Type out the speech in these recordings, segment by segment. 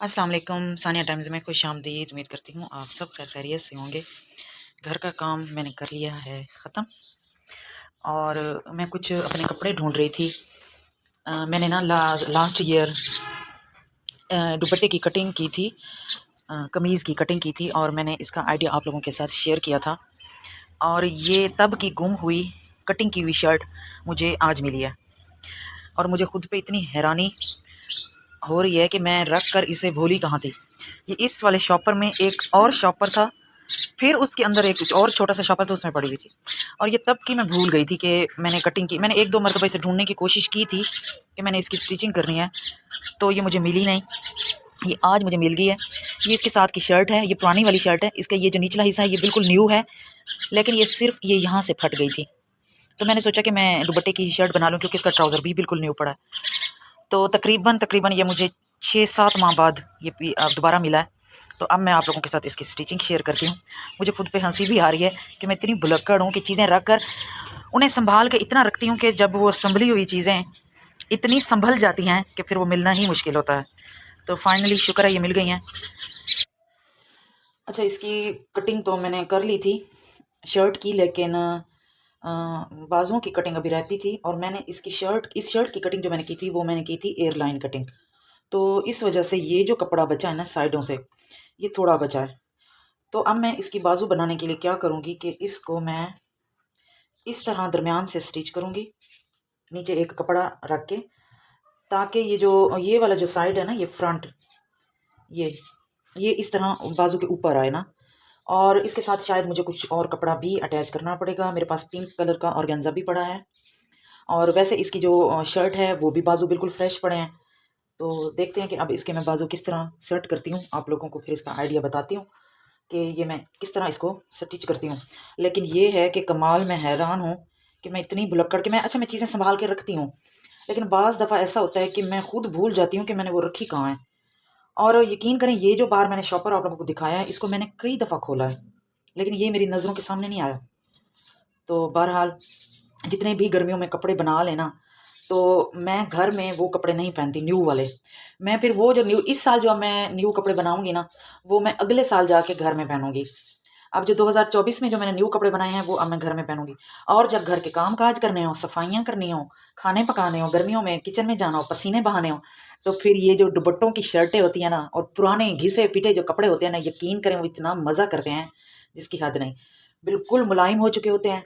अस्सलाम वालेकुम। सानिया टाइम्स में खुशामदीद। उम्मीद करती हूँ आप सब खैरियत से होंगे। घर का काम मैंने कर लिया है ख़त्म और मैं कुछ अपने कपड़े ढूंढ रही थी। मैंने ना लास्ट ईयर दुपट्टे की कटिंग की थी, कमीज़ की कटिंग की थी और मैंने इसका आइडिया आप लोगों के साथ शेयर किया था। और ये तब की गुम हुई कटिंग की हुई शर्ट मुझे आज मिली है और मुझे खुद पे इतनी हैरानी हो रही है कि मैं रख कर इसे भूली कहाँ थी। ये इस वाले शॉपर में एक और शॉपर था, फिर उसके अंदर एक कुछ और छोटा सा शॉपर था, उसमें पड़ी हुई थी और ये तब की मैं भूल गई थी कि मैंने कटिंग की। मैंने एक दो मरतबा इसे ढूंढने की कोशिश की थी कि मैंने इसकी स्टिचिंग करनी है, तो ये मुझे मिली नहीं। ये आज मुझे मिल गई है। ये इसके साथ की शर्ट है, ये पुरानी वाली शर्ट है। इसका ये जो निचला हिस्सा है ये बिल्कुल न्यू है, लेकिन ये सिर्फ ये यहाँ से फट गई थी। तो मैंने सोचा कि मैं दुपट्टे की शर्ट बना लूँ क्योंकि इसका ट्राउज़र भी बिल्कुल न्यू पड़ा है। तो तकरीबन ये मुझे 6-7 माह बाद ये दोबारा मिला है। तो अब मैं आप लोगों के साथ इसकी स्टिचिंग शेयर करती हूँ। मुझे खुद पे हंसी भी आ रही है कि मैं इतनी भुलक्कड़ हूँ कि चीज़ें रख कर उन्हें संभाल के इतना रखती हूँ कि जब वो संभली हुई चीज़ें इतनी संभल जाती हैं कि फिर वो मिलना ही मुश्किल होता है। तो फाइनली शुक्र है ये मिल गई हैं। अच्छा, इसकी कटिंग तो मैंने कर ली थी शर्ट की, लेकिन बाजुओं की कटिंग अभी रहती थी और मैंने इस शर्ट की कटिंग जो मैंने की थी वो मैंने की थी एयरलाइन कटिंग। तो इस वजह से ये जो कपड़ा बचा है ना साइडों से, ये थोड़ा बचा है। तो अब मैं इसकी बाजू बनाने के लिए क्या करूँगी कि इसको मैं इस तरह दरमियान से स्टिच करूँगी, नीचे एक कपड़ा रख के, ताकि ये वाला जो साइड है ना, ये फ्रंट, ये ये इस तरह बाजू के ऊपर आए ना। और इसके साथ शायद मुझे कुछ और कपड़ा भी अटैच करना पड़ेगा। मेरे पास पिंक कलर का ऑर्गेन्जा भी पड़ा है और वैसे इसकी जो शर्ट है वो भी बाजू बिल्कुल फ्रेश पड़े हैं। तो देखते हैं कि अब इसके मैं बाजू किस तरह सेट करती हूँ, आप लोगों को फिर इसका आइडिया बताती हूँ कि ये मैं किस तरह इसको स्टिच करती हूँ। लेकिन ये है कि कमाल, मैं हैरान हूँ कि मैं इतनी भुलक्कड़ के मैं चीज़ें संभाल के रखती हूँ, लेकिन बाज़ दफ़ा ऐसा होता है कि मैं खुद भूल जाती हूँ कि मैंने वो रखी कहाँ है। और यकीन करें, ये जो बार मैंने शॉपर आप लोगों को दिखाया है इसको मैंने कई दफ़ा खोला है, लेकिन ये मेरी नज़रों के सामने नहीं आया। तो बहरहाल जितने भी गर्मियों में कपड़े बना लेना, तो मैं घर में वो कपड़े नहीं पहनती न्यू वाले। मैं फिर वो जो न्यू इस साल जो मैं न्यू कपड़े बनाऊंगी ना, वो मैं अगले साल जाके घर में पहनूंगी। अब जो 2024 में जो मैंने न्यू कपड़े बनाए हैं वो अब मैं घर में पहनूंगी। और जब घर के काम काज करने हो, सफाइयाँ करनी हो, खाने पकाने हो, गर्मियों में किचन में जाना हो, पसीने बहाने हो, तो फिर ये जो दुपट्टों की शर्टें होती हैं ना और पुराने घिसे पिटे जो कपड़े होते हैं ना, यकीन करें वो इतना मज़ा करते हैं जिसकी हद नहीं। बिल्कुल मुलायम हो चुके होते हैं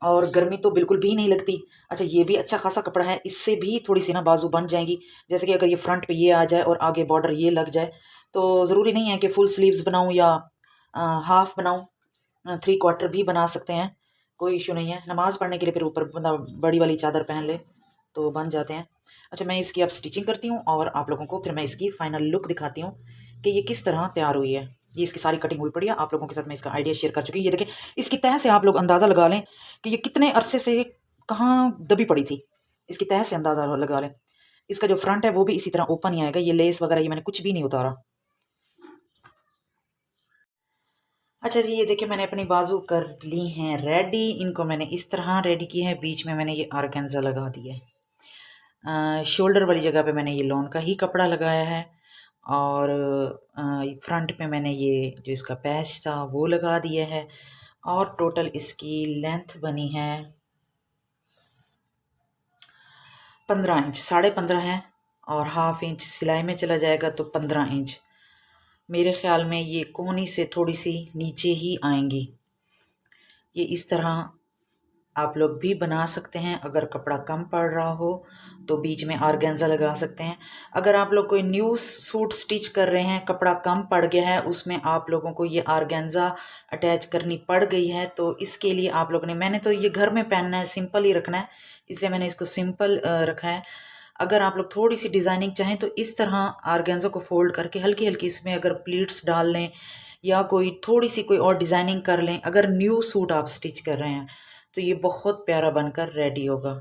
और गर्मी तो बिल्कुल भी नहीं लगती। अच्छा, ये भी अच्छा खासा कपड़ा है, इससे भी थोड़ी सी ना बाजू बन जाएंगी। जैसे कि अगर ये फ्रंट पे ये आ जाए और आगे बॉर्डर ये लग जाए, तो ज़रूरी नहीं है कि फुल स्लीव्स बनाऊं या हाफ बनाऊं, 3/4 भी बना सकते हैं, कोई इशू नहीं है। नमाज पढ़ने के लिए फिर ऊपर बंदा बड़ी वाली चादर पहन ले तो बन जाते हैं। अच्छा, मैं इसकी अब स्टिचिंग करती हूँ और आप लोगों को फिर मैं इसकी फाइनल लुक दिखाती हूँ कि ये किस तरह तैयार हुई है। ये इसकी सारी कटिंग हुई पड़ी है, आप लोगों के साथ मैं इसका आइडिया शेयर कर चुकी हूँ। ये देखें, इसकी तह से आप लोग अंदाज़ा लगा लें कि ये कितने अरसे से कहाँ दबी पड़ी थी। इसकी तह से अंदाज़ा लगा लें। इसका जो फ्रंट है वो भी इसी तरह ओपन ही आएगा। ये लेस वगैरह ये मैंने कुछ भी नहीं उतारा। अच्छा जी, ये देखिए मैंने अपनी बाजू कर ली हैं रेडी। इनको मैंने इस तरह रेडी की है, बीच में मैंने ये ऑर्गेन्जा लगा दिया है। शोल्डर वाली जगह पे मैंने ये लॉन का ही कपड़ा लगाया है और फ्रंट पे मैंने ये जो इसका पैच था वो लगा दिया है। और टोटल इसकी लेंथ बनी है 15 इंच, 15.5 है और हाफ इंच सिलाई में चला जाएगा तो 15 इंच। मेरे ख्याल में ये कोहनी से थोड़ी सी नीचे ही आएंगी। ये इस तरह आप लोग भी बना सकते हैं। अगर कपड़ा कम पड़ रहा हो तो बीच में ऑर्गेन्जा लगा सकते हैं। अगर आप लोग कोई न्यू सूट स्टिच कर रहे हैं, कपड़ा कम पड़ गया है, उसमें आप लोगों को ये ऑर्गेन्जा अटैच करनी पड़ गई है, तो इसके लिए आप लोगों ने, मैंने तो ये घर में पहनना है, सिंपल ही रखना है, इसलिए मैंने इसको सिंपल रखा है। अगर आप लोग थोड़ी सी डिज़ाइनिंग चाहें तो इस तरह ऑर्गेन्जा को फोल्ड करके हल्की हल्की इसमें अगर प्लीट्स डाल लें या कोई और डिज़ाइनिंग कर लें, अगर न्यू सूट आप स्टिच कर रहे हैं, तो ये बहुत प्यारा बनकर रेडी होगा।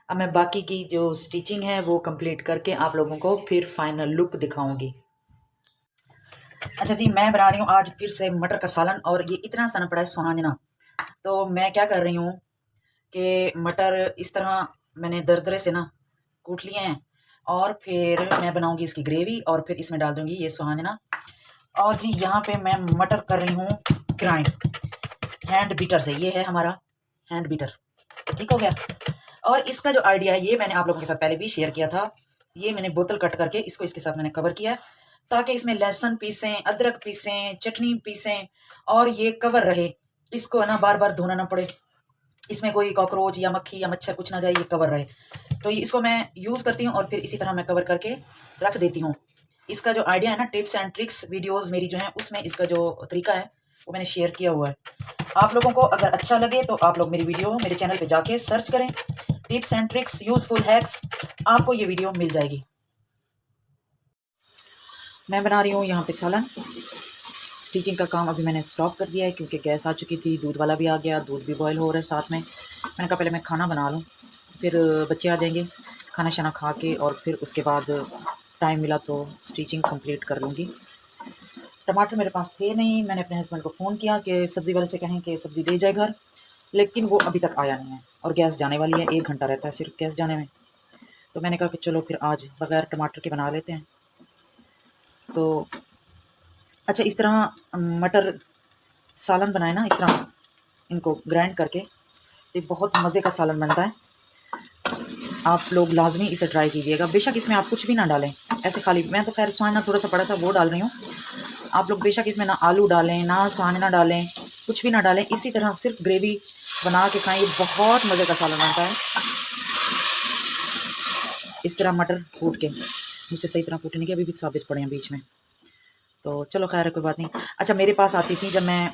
अब मैं बाकी की जो स्टिचिंग है वो कंप्लीट करके आप लोगों को फिर फाइनल लुक दिखाऊंगी। अच्छा जी, मैं बना रही हूँ आज फिर से मटर का सालन और ये इतना सना पड़ा है सुहाना। तो मैं क्या कर रही हूँ कि मटर इस तरह मैंने दरदरे से ना कूट लिए हैं और फिर मैं बनाऊंगी इसकी ग्रेवी और फिर इसमें डाल दूंगी ये सुहाना। और जी यहाँ पे मैं मटर कर रही हूँ ग्राइंड हैंड बीटर से। ये है हमारा हैंड बीटर, ठीक हो गया। और इसका जो आइडिया है ये मैंने आप लोगों के साथ पहले भी शेयर किया था। ये मैंने बोतल कट करके इसको इसके साथ मैंने कवर किया ताकि इसमें लहसुन पीसें, अदरक पीसें, चटनी पीसें और ये कवर रहे। इसको है ना बार बार धोना ना पड़े, इसमें कोई कॉकरोच या मक्खी या मच्छर कुछ ना जाए, ये कवर रहे। तो इसको मैं यूज़ करती हूँ और फिर इसी तरह मैं कवर करके रख देती हूँ। इसका जो आइडिया है ना, टिप्स एंड ट्रिक्स वीडियोस मेरी जो है उसमें इसका जो तरीका है वो मैंने शेयर किया हुआ है। आप लोगों को अगर अच्छा लगे तो आप लोग मेरी वीडियो मेरे चैनल पे जाके सर्च करें, tips and tricks useful hacks, आपको ये वीडियो मिल जाएगी। मैं बना रही हूँ यहाँ पे सालन। स्टिचिंग का काम अभी मैंने स्टॉप कर दिया है क्योंकि गैस आ चुकी थी, दूध वाला भी आ गया, दूध भी बॉयल हो रहा है साथ में। मैंने कहा पहले मैं खाना बना लूँ, फिर बच्चे आ जाएंगे, खाना शाना खा के और फिर उसके बाद टाइम मिला तो स्टिचिंग कंप्लीट कर लूँगी। टमाटर मेरे पास थे नहीं, मैंने अपने हस्बैंड को फ़ोन किया कि सब्ज़ी वाले से कहें कि सब्ज़ी दे जाए घर, लेकिन वो अभी तक आया नहीं है और गैस जाने वाली है, 1 घंटा रहता है सिर्फ गैस जाने में। तो मैंने कहा कि चलो फिर आज बग़ैर टमाटर के बना लेते हैं। तो अच्छा, इस तरह मटर सालन बनाए ना, इस तरह इनको ग्राइंड करके, ये बहुत मज़े का सालन बनता है। आप लोग लाजमी इसे ट्राई कीजिएगा। बेशक इसमें आप कुछ भी ना डालें, ऐसे खाली, मैं तो खैर सुहाना थोड़ा सा पड़ा था वो डाल रही हूँ। आप लोग बेशक इसमें ना आलू डालें, ना सुहाना डालें, कुछ भी ना डालें, इसी तरह सिर्फ ग्रेवी बना के खाएं। ये बहुत मज़े का सालन बनता है। इस तरह मटर कूट के, मुझसे सही तरह कूटने के अभी भी साबित पड़े हैं बीच में, तो चलो खैर है, कोई बात नहीं। अच्छा, मेरे पास आती थी जब मैं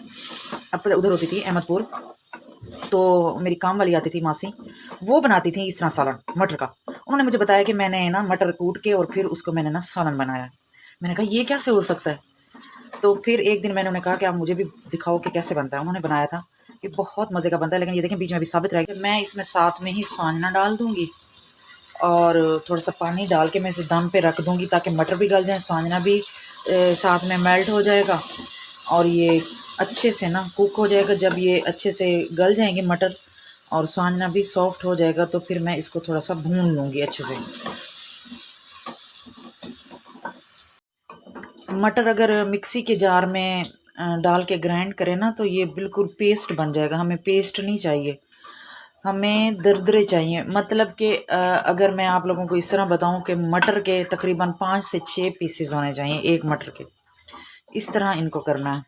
अपने उधर होती थी अहमदपुर, तो मेरी काम वाली आती थी मासी, वो बनाती थी इस तरह सालन मटर का। उन्होंने मुझे बताया कि मैंने ना मटर कूट के और फिर उसको मैंने ना सालन बनाया। मैंने कहा ये कैसे हो सकता है? तो फिर एक दिन मैंने उन्हें कहा कि आप मुझे भी दिखाओ कि कैसे बनता है। उन्होंने बनाया था, ये बहुत मज़े का बनता है। लेकिन ये देखें बीच में भी साबित रहा कि मैं इसमें साथ में ही सुहाना डाल दूँगी और थोड़ा सा पानी डाल के मैं इसे दम पे रख दूँगी ताकि मटर भी गल जाए, सुहाना भी साथ में मेल्ट हो जाएगा और ये अच्छे से ना कुक हो जाएगा। जब ये अच्छे से गल जाएंगे मटर और सुहाना भी सॉफ्ट हो जाएगा तो फिर मैं इसको थोड़ा सा भून लूँगी अच्छे से। मटर अगर मिक्सी के जार में डाल के ग्राइंड करें ना तो ये बिल्कुल पेस्ट बन जाएगा। हमें पेस्ट नहीं चाहिए, हमें दरदरे चाहिए। मतलब कि अगर मैं आप लोगों को इस तरह बताऊं कि मटर के तकरीबन 5 से 6 पीसेस होने चाहिए एक मटर के, इस तरह इनको करना है।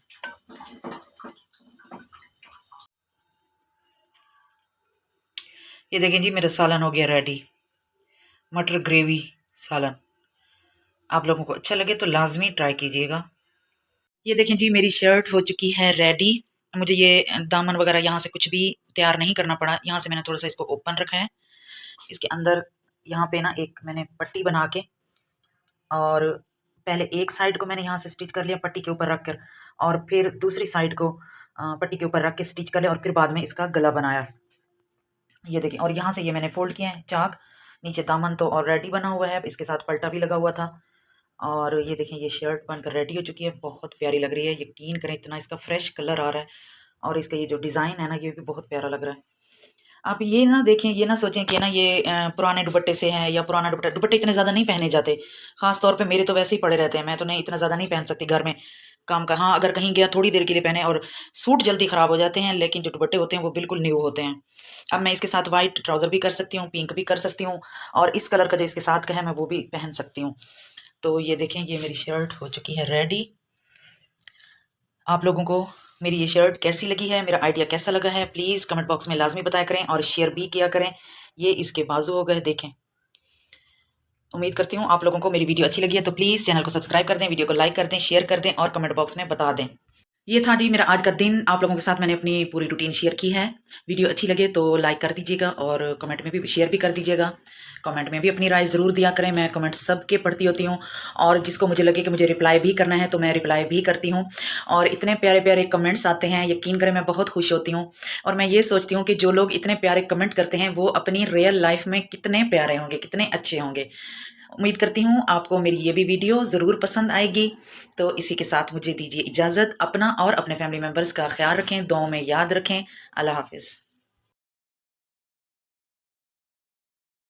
ये देखें जी, मेरा सालन हो गया रेडी, मटर ग्रेवी सालन। आप लोगों को अच्छा लगे तो लाजमी ट्राई कीजिएगा। ये देखें जी, मेरी शर्ट हो चुकी है रेडी। मुझे ये दामन वगैरह यहाँ से कुछ भी तैयार नहीं करना पड़ा। यहाँ से मैंने थोड़ा सा इसको ओपन रखा है, इसके अंदर यहाँ पे ना एक मैंने पट्टी बना के और पहले एक साइड को मैंने यहाँ से स्टिच कर लिया पट्टी के ऊपर रख कर, और फिर दूसरी साइड को पट्टी के ऊपर रख के स्टिच कर लिया और फिर बाद में इसका गला बनाया। ये देखें, और यहाँ से ये मैंने फोल्ड किया है चाक। नीचे दामन तो ऑलरेडी बना हुआ है, इसके साथ पल्टा भी लगा हुआ था। और ये देखें, ये शर्ट बनकर रेडी हो चुकी है, बहुत प्यारी लग रही है। यकीन करें इतना इसका फ्रेश कलर आ रहा है और इसका ये जो डिज़ाइन है ना ये भी बहुत प्यारा लग रहा है। आप ये ना देखें, ये ना सोचें कि ना ये पुराने दुपट्टे से है या पुराना दुपट्टे इतने ज़्यादा नहीं पहने जाते। ख़ास तौर पे मेरे तो वैसे ही पड़े रहते हैं, मैं तो नहीं इतना ज़्यादा नहीं पहन सकती घर में काम का। हाँ, अगर कहीं गया थोड़ी देर के लिए पहने, और सूट जल्दी ख़राब हो जाते हैं, लेकिन जो दुपट्टे होते हैं वो बिल्कुल न्यू होते हैं। अब मैं इसके साथ वाइट ट्राउज़र भी कर सकती हूँ, पिंक भी कर सकती हूँ, और इस कलर का जो इसके साथ का है मैं वो भी पहन सकती हूँ। तो ये देखें, ये मेरी शर्ट हो चुकी है रेडी। आप लोगों को मेरी ये शर्ट कैसी लगी है, मेरा आइडिया कैसा लगा है, प्लीज़ कमेंट बॉक्स में लाजमी बताया करें और शेयर भी किया करें। ये इसके बाजू हो गए, देखें। उम्मीद करती हूँ आप लोगों को मेरी वीडियो अच्छी लगी है, तो प्लीज़ चैनल को सब्सक्राइब कर दें, वीडियो को लाइक कर दें, शेयर कर दें और कमेंट बॉक्स में बता दें। ये था जी मेरा आज का दिन। आप लोगों के साथ मैंने अपनी पूरी रूटीन शेयर की है। वीडियो अच्छी लगे तो लाइक कर दीजिएगा और कमेंट में भी शेयर भी कर दीजिएगा। कमेंट में भी अपनी राय ज़रूर दिया करें, मैं कमेंट सबके पढ़ती होती हूँ और जिसको मुझे लगे कि मुझे रिप्लाई भी करना है तो मैं रिप्लाई भी करती हूँ। और इतने प्यारे प्यारे कमेंट्स आते हैं, यकीन करें मैं बहुत खुश होती हूँ। और मैं ये सोचती हूँ कि जो लोग इतने प्यारे कमेंट करते हैं वो अपनी रियल लाइफ में कितने प्यारे होंगे, कितने अच्छे होंगे। उम्मीद करती हूँ आपको मेरी ये भी वीडियो ज़रूर पसंद आएगी। तो इसी के साथ मुझे दीजिए इजाज़त। अपना और अपने फैमिली मेम्बर्स का ख्याल रखें, दुआओं में याद रखें। अल्लाह हाफिज़।